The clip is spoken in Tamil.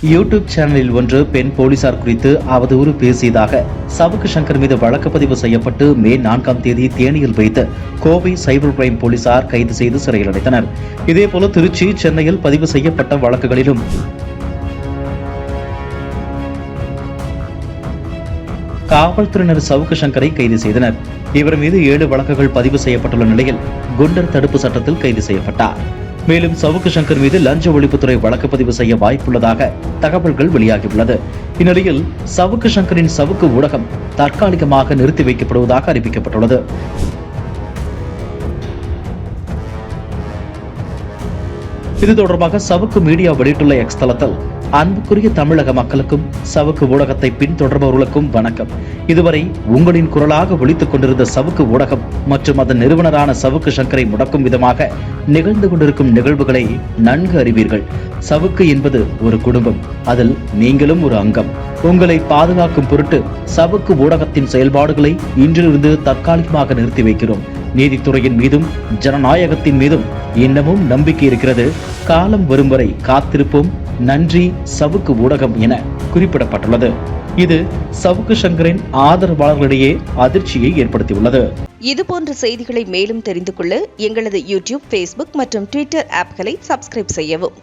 யூடியூப் சேனலில் ஒன்று பெண் போலீசார் குறித்து அவதூறு பேசியதாக சவுக்கு சங்கர் மீது வழக்கு பதிவு செய்யப்பட்டு மே 4ஆம் தேதி தேனியில் வைத்து கோவை சைபர் கிரைம் போலீசார் கைது செய்து சிறையில் அடைத்தனர். இதேபோல திருச்சி, சென்னையில் பதிவு செய்யப்பட்ட வழக்குகளிலும் காவல்துறையினர் சவுக்கு சங்கரை கைது செய்தனர். இவர் மீது 7 வழக்குகள் பதிவு செய்யப்பட்டுள்ள நிலையில் குண்டர் தடுப்பு சட்டத்தில் கைது செய்யப்பட்டார். மேலும் சவுக்கு சங்கர் மீது லஞ்ச ஒழிப்புத்துறை வழக்கு பதிவு செய்ய வாய்ப்புள்ளதாக தகவல்கள் வெளியாகியுள்ளது. இந்நிலையில் சவுக்கு சங்கரின் சவுக்கு ஊடகம் தற்காலிகமாக நிறுத்தி வைக்கப்படுவதாக அறிவிக்கப்பட்டுள்ளது. இது தொடர்பாக சவுக்கு மீடியா வெளியிட்டுள்ள எக்ஸ் தளத்தில், அன்புக்குரிய தமிழக மக்களுக்கும் சவுக்கு ஊடகத்தை பின்தொடர்பவர்களுக்கும் வணக்கம். இதுவரை உங்களின் குரலாக ஒலித்துக் கொண்டிருந்த சவுக்கு ஊடகம் மற்றும் அதன் நிறுவனரான சவுக்கு சங்கரை முடக்கும் விதமாக நிகழ்ந்து கொண்டிருக்கும் நிகழ்வுகளை நன்கு அறிவீர்கள். சவுக்கு என்பது ஒரு குடும்பம், அதில் நீங்களும் ஒரு அங்கம். உங்களை பாதுகாக்கும் பொருட்டு சவுக்கு ஊடகத்தின் செயல்பாடுகளை இன்றிலிருந்து தற்காலிகமாக நிறுத்தி வைக்கிறோம். நீதித்துறையின் மீதும் ஜனநாயகத்தின் மீதும் இன்னமும் நம்பிக்கை இருக்கிறது. காலம் வரும் வரை காத்திருப்போம். நன்றி சவுக்கு ஊடகம் என குறிப்பிடப்பட்டுள்ளது. இது சவுக்கு சங்கரின் ஆதரவாளர்களிடையே அதிர்ச்சியை ஏற்படுத்தியுள்ளது. இதுபோன்ற செய்திகளை மேலும் தெரிந்து கொள்ள எங்களது யூடியூப், Facebook மற்றும் Twitter ஆப்களை சப்ஸ்கிரைப் செய்யவும்.